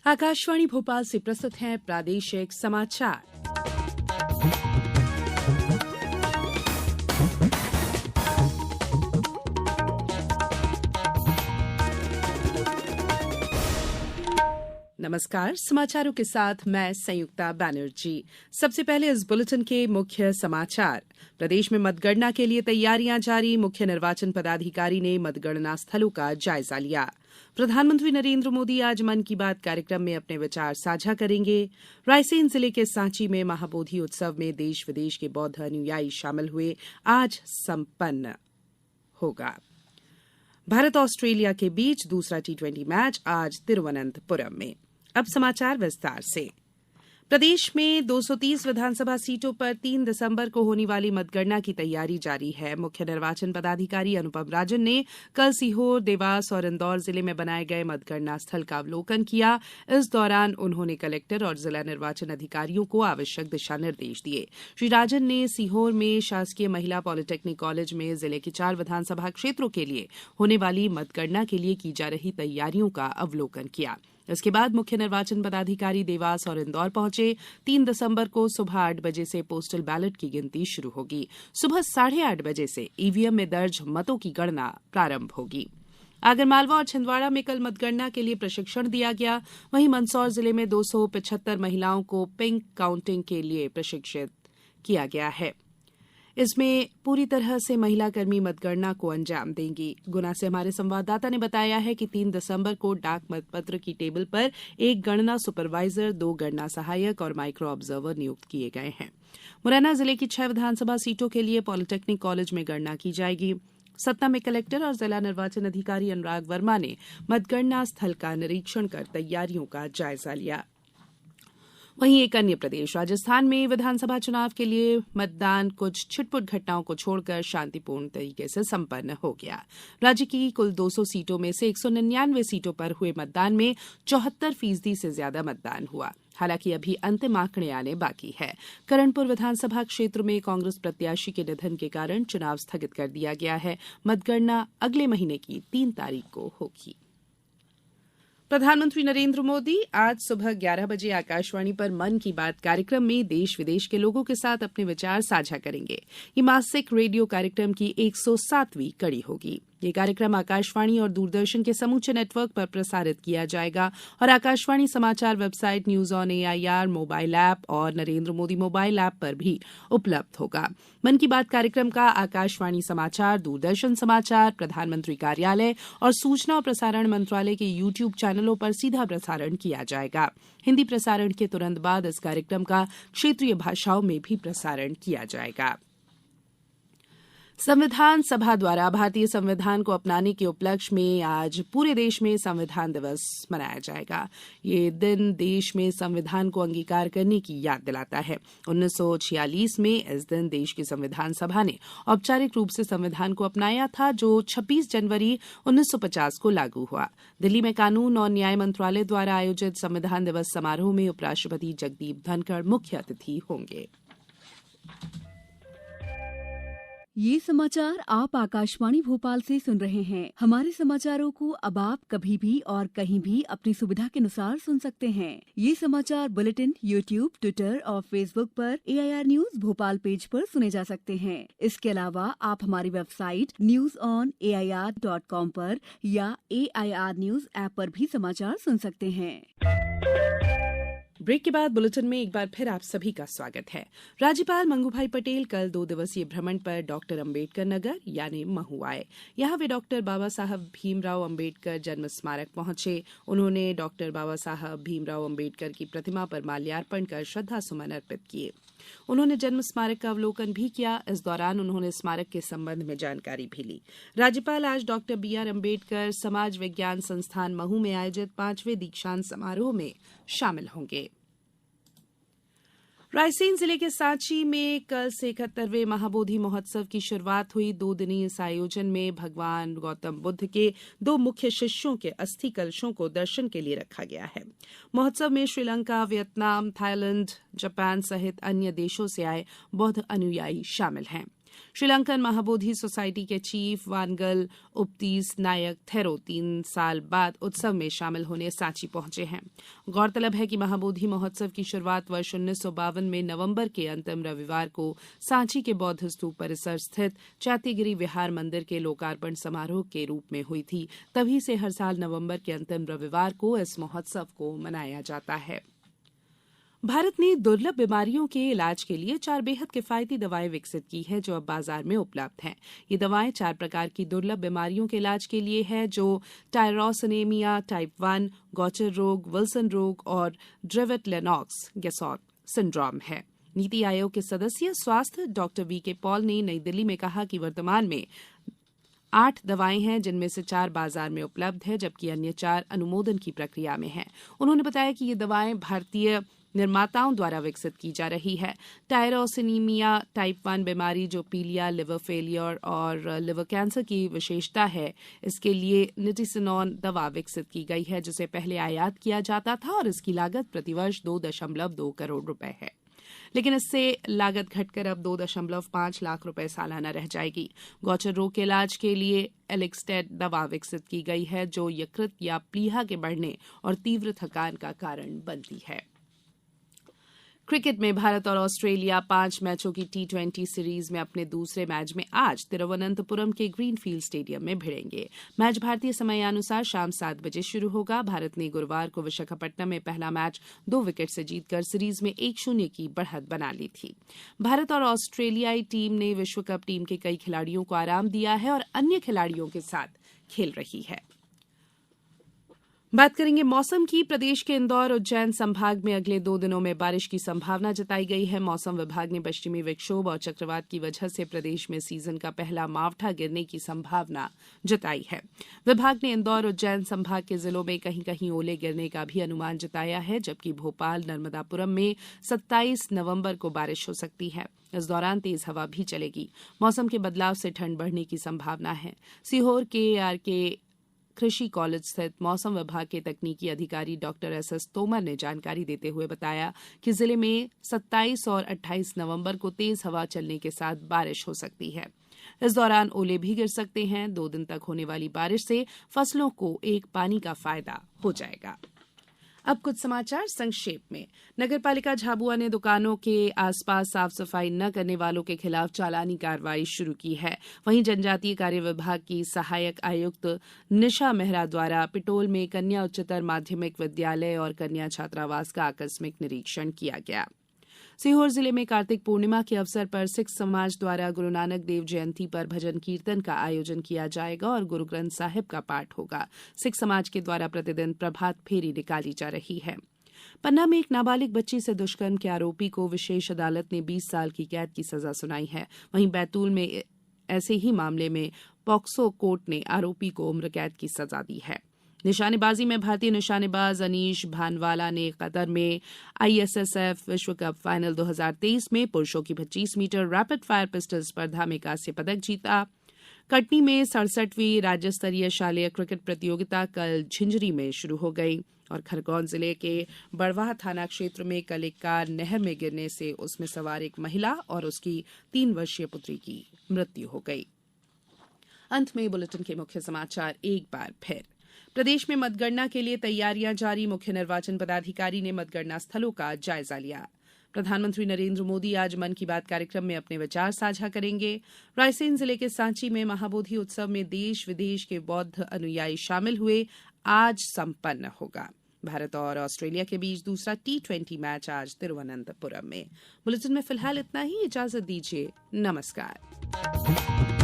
आकाशवाणी भोपाल से प्रस्तुत हैं प्रादेशिक समाचार। नमस्कार, समाचारों के साथ मैं संयुक्ता बैनर्जी। सबसे पहले इस बुलेटिन के मुख्य समाचार। प्रदेश में मतगणना के लिए तैयारियां जारी। मुख्य निर्वाचन पदाधिकारी ने मतगणना स्थलों का जायजा लिया। प्रधानमंत्री नरेंद्र मोदी आज मन की बात कार्यक्रम में अपने विचार साझा करेंगे। रायसेन जिले के सांची में महाबोधि उत्सव में देश विदेश के बौद्ध अनुयायी शामिल हुए। आज संपन्न होगा। भारत ऑस्ट्रेलिया के बीच दूसरा T20 मैच आज तिरुवनंतपुरम में। अब समाचार विस्तार से। प्रदेश में 230 विधानसभा सीटों पर 3 दिसंबर को होने वाली मतगणना की तैयारी जारी है। मुख्य निर्वाचन पदाधिकारी अनुपम राजन ने कल सीहोर, देवास और इंदौर जिले में बनाए गए मतगणना स्थल का अवलोकन किया। इस दौरान उन्होंने कलेक्टर और जिला निर्वाचन अधिकारियों को आवश्यक दिशा निर्देश दिए। श्री राजन ने सीहोर में शासकीय महिला पॉलिटेक्निक कॉलेज में जिले के 4 विधानसभा क्षेत्रों के लिए होने वाली मतगणना के लिए की जा रही तैयारियों का अवलोकन किया। इसके बाद मुख्य निर्वाचन पदाधिकारी देवास और इंदौर पहुंचे। 3 दिसंबर को सुबह 8 बजे से पोस्टल बैलेट की गिनती शुरू होगी। सुबह 8:30 बजे से ईवीएम में दर्ज मतों की गणना प्रारंभ होगी। आगरमालवा और छिंदवाड़ा में कल मतगणना के लिए प्रशिक्षण दिया गया। वहीं मंदसौर जिले में 275 महिलाओं को पिंक काउंटिंग के लिए प्रशिक्षित किया गया है। इसमें पूरी तरह से महिला कर्मी मतगणना को अंजाम देंगी। गुना से हमारे संवाददाता ने बताया है कि 3 दिसंबर को डाक मतपत्र की टेबल पर 1 गणना सुपरवाइजर, 2 गणना सहायक और माइक्रो ऑब्जर्वर नियुक्त किए गए हैं। मुरैना जिले की 6 विधानसभा सीटों के लिए पॉलिटेक्निक कॉलेज में गणना की जाएगी। सतना में कलेक्टर और जिला निर्वाचन अधिकारी अनुराग वर्मा ने मतगणना स्थल का निरीक्षण कर तैयारियों का जायजा लिया। वहीं एक अन्य प्रदेश राजस्थान में विधानसभा चुनाव के लिए मतदान कुछ छिटपुट घटनाओं को छोड़कर शांतिपूर्ण तरीके से संपन्न हो गया। राज्य की कुल 200 सीटों में से 199 सीटों पर हुए मतदान में 74% से ज्यादा मतदान हुआ। हालांकि अभी अंतिम आंकड़े आने बाकी है। करणपुर विधानसभा क्षेत्र में कांग्रेस प्रत्याशी के निधन के कारण चुनाव स्थगित कर दिया गया है। मतगणना अगले महीने की 3 तारीख को होगी। प्रधानमंत्री नरेंद्र मोदी आज सुबह 11 बजे आकाशवाणी पर मन की बात कार्यक्रम में देश विदेश के लोगों के साथ अपने विचार साझा करेंगे। ये मासिक रेडियो कार्यक्रम की 107वीं कड़ी होगी। ये कार्यक्रम आकाशवाणी और दूरदर्शन के समूचे नेटवर्क पर प्रसारित किया जाएगा और आकाशवाणी समाचार website, news on AIR mobile app और नरेंद्र मोदी मोबाइल ऐप पर भी उपलब्ध होगा। मन की बात कार्यक्रम का आकाशवाणी समाचार, दूरदर्शन समाचार, प्रधानमंत्री कार्यालय और सूचना और प्रसारण मंत्रालय के YouTube चैनलों पर सीधा प्रसारण किया जाएगा। हिंदी प्रसारण के तुरंत बाद इस कार्यक्रम का क्षेत्रीय भाषाओं में भी प्रसारण किया जाएगा। संविधान सभा द्वारा भारतीय संविधान को अपनाने के उपलक्ष्य में आज पूरे देश में संविधान दिवस मनाया जाएगा। ये दिन देश में संविधान को अंगीकार करने की याद दिलाता है। 1946 में इस दिन देश की संविधान सभा ने औपचारिक रूप से संविधान को अपनाया था, जो 26 जनवरी 1950 को लागू हुआ। दिल्ली में कानून और न्याय मंत्रालय द्वारा आयोजित संविधान दिवस समारोह में उपराष्ट्रपति जगदीप धनखड़ मुख्य अतिथि होंगे। ये समाचार आप आकाशवाणी भोपाल से सुन रहे हैं। हमारे समाचारों को अब आप कभी भी और कहीं भी अपनी सुविधा के अनुसार सुन सकते हैं। ये समाचार बुलेटिन YouTube, ट्विटर और फेसबुक पर AIR न्यूज भोपाल पेज पर सुने जा सकते हैं। इसके अलावा आप हमारी वेबसाइट newsonair.com पर या AIR न्यूज ऐप पर भी समाचार सुन सकते हैं। ब्रेक के बाद बुलेटिन में एक बार फिर आप सभी का स्वागत है। राज्यपाल मंगूभाई पटेल कल 2 दिवसीय भ्रमण पर डॉक्टर अंबेडकर नगर यानी महू आए। यहां वे डॉक्टर बाबा साहब भीमराव अंबेडकर जन्म स्मारक पहुंचे। उन्होंने डॉक्टर बाबा साहब भीमराव अंबेडकर की प्रतिमा पर माल्यार्पण कर श्रद्धा सुमन अर्पित किए। उन्होंने जन्म स्मारक का अवलोकन भी किया। इस दौरान उन्होंने स्मारक के संबंध में जानकारी भी ली। राज्यपाल आज डॉक्टर BR अम्बेडकर समाज विज्ञान संस्थान महू में आयोजित 5वें दीक्षांत समारोह में शामिल होंगे। रायसेन जिले के सांची में कल से 71वें महाबोधि महोत्सव की शुरुआत हुई। 2 दिनी इस आयोजन में भगवान गौतम बुद्ध के 2 मुख्य शिष्यों के अस्थि कलशों को दर्शन के लिए रखा गया है। महोत्सव में श्रीलंका, वियतनाम, थाईलैंड, जापान सहित अन्य देशों से आए बौद्ध अनुयायी शामिल हैं। श्रीलंकन महाबोधि सोसाइटी के चीफ वानगल उपतीस नायक थेरो 3 साल बाद उत्सव में शामिल होने सांची पहुंचे हैं। गौरतलब है कि महाबोधि महोत्सव की शुरुआत वर्ष 1952 में नवंबर के अंतिम रविवार को सांची के बौद्ध स्तूप परिसर स्थित चैत्यगिरी विहार मंदिर के लोकार्पण समारोह के रूप में हुई थी। तभी से हर साल नवंबर के अंतिम रविवार को इस महोत्सव को मनाया जाता है। भारत ने दुर्लभ बीमारियों के इलाज के लिए 4 बेहद किफायती दवाएं विकसित की है जो अब बाजार में उपलब्ध हैं। ये दवाएं 4 प्रकार की दुर्लभ बीमारियों के इलाज के लिए है जो टायरोसिनेमिया टाइप 1, गौचर रोग, विल्सन रोग और ड्रेवेट लेनॉक्स गैसॉट सिंड्रोम है। नीति आयोग के सदस्य स्वास्थ्य डॉक्टर वीके पॉल ने नई दिल्ली में कहा कि वर्तमान में 8 दवाएं हैं जिनमें से 4 बाजार में उपलब्ध है जबकि अन्य 4 अनुमोदन की प्रक्रिया में हैं। उन्होंने बताया कि ये दवाएं भारतीय निर्माताओं द्वारा विकसित की जा रही है। टायरोसिनेमिया टाइप 1 बीमारी जो पीलिया, लिवर फेलियर और लिवर कैंसर की विशेषता है, इसके लिए निटिसिनोन दवा विकसित की गई है जिसे पहले आयात किया जाता था और इसकी लागत प्रतिवर्ष 2.2 करोड़ रुपए है, लेकिन इससे लागत घटकर अब 2.5 लाख रुपए सालाना रह जाएगी। गौचर रोग के इलाज के लिए एलिक्सटेट दवा विकसित की गई है जो यकृत या प्लीहा के बढ़ने और तीव्र थकान का कारण बनती है। क्रिकेट में भारत और ऑस्ट्रेलिया 5 मैचों की T20 सीरीज में अपने दूसरे मैच में आज तिरुवनंतपुरम के ग्रीनफील्ड स्टेडियम में भिड़ेंगे। मैच भारतीय समयानुसार शाम 7 बजे शुरू होगा। भारत ने गुरुवार को विशाखापट्टनम में पहला मैच 2 विकेट से जीतकर सीरीज में 1-0 की बढ़त बना ली थी। भारत और ऑस्ट्रेलियाई टीम ने विश्व कप टीम के कई खिलाड़ियों को आराम दिया है और अन्य खिलाड़ियों के साथ खेल रही है। बात करेंगे मौसम की। प्रदेश के इंदौर उज्जैन संभाग में अगले 2 दिनों में बारिश की संभावना जताई गई है। मौसम विभाग ने पश्चिमी विक्षोभ और चक्रवात की वजह से प्रदेश में सीजन का पहला मावठा गिरने की संभावना जताई है। विभाग ने इंदौर उज्जैन संभाग के जिलों में कहीं कहीं ओले गिरने का भी अनुमान जताया है जबकि भोपाल नर्मदापुरम में 27 नवंबर को बारिश हो सकती है। इस दौरान तेज हवा भी चलेगी। मौसम के बदलाव से ठंड बढ़ने की संभावना है। सीहोर के कृषि कॉलेज स्थित मौसम विभाग के तकनीकी अधिकारी डॉक्टर एस तोमर ने जानकारी देते हुए बताया कि जिले में 27 और 28 नवंबर को तेज हवा चलने के साथ बारिश हो सकती है। इस दौरान ओले भी गिर सकते हैं। 2 दिन तक होने वाली बारिश से फसलों को एक पानी का फायदा हो जाएगा। अब कुछ समाचार संक्षेप में। नगरपालिका झाबुआ ने दुकानों के आसपास साफ सफाई न करने वालों के खिलाफ चालानी कार्रवाई शुरू की है। वहीं जनजातीय कार्य विभाग की सहायक आयुक्त निशा मेहरा द्वारा पिटोल में कन्या उच्चतर माध्यमिक विद्यालय और कन्या छात्रावास का आकस्मिक निरीक्षण किया गया। सीहोर जिले में कार्तिक पूर्णिमा के अवसर पर सिख समाज द्वारा गुरु नानक देव जयंती पर भजन कीर्तन का आयोजन किया जाएगा और गुरु ग्रंथ साहिब का पाठ होगा। सिख समाज के द्वारा प्रतिदिन प्रभात फेरी निकाली जा रही है। पन्ना में एक नाबालिग बच्ची से दुष्कर्म के आरोपी को विशेष अदालत ने 20 साल की कैद की सजा सुनाई है। वहीं बैतूल में ऐसे ही मामले में पॉक्सो कोर्ट ने आरोपी को उम्र कैद की सजा दी है। निशानेबाजी में भारतीय निशानेबाज अनीश भानवाला ने कतर में ISSF विश्व कप फाइनल 2023 में पुरुषों की 25 मीटर रैपिड फायर पिस्टल स्पर्धा में कांस्य पदक जीता। कटनी में 67वीं राज्य स्तरीय शालेय क्रिकेट प्रतियोगिता कल झिंझरी में शुरू हो गई और खरगोन जिले के बड़वाह थाना क्षेत्र में कल एक कार नहर में गिरने से उसमें सवार एक महिला और उसकी 3 वर्षीय पुत्री की मृत्यु हो गई। अंत में बुलेटिन के मुख्य समाचार एक बार फिर। प्रदेश में मतगणना के लिए तैयारियां जारी। मुख्य निर्वाचन पदाधिकारी ने मतगणना स्थलों का जायजा लिया। प्रधानमंत्री नरेंद्र मोदी आज मन की बात कार्यक्रम में अपने विचार साझा करेंगे। रायसेन जिले के सांची में महाबोधि उत्सव में देश विदेश के बौद्ध अनुयायी शामिल हुए, आज संपन्न होगा। भारत और ऑस्ट्रेलिया के बीच दूसरा T20 मैच आज तिरुवनंतपुरम में। बुलेटिन में फिलहाल इतना ही। इजाजत दीजिए। नमस्कार।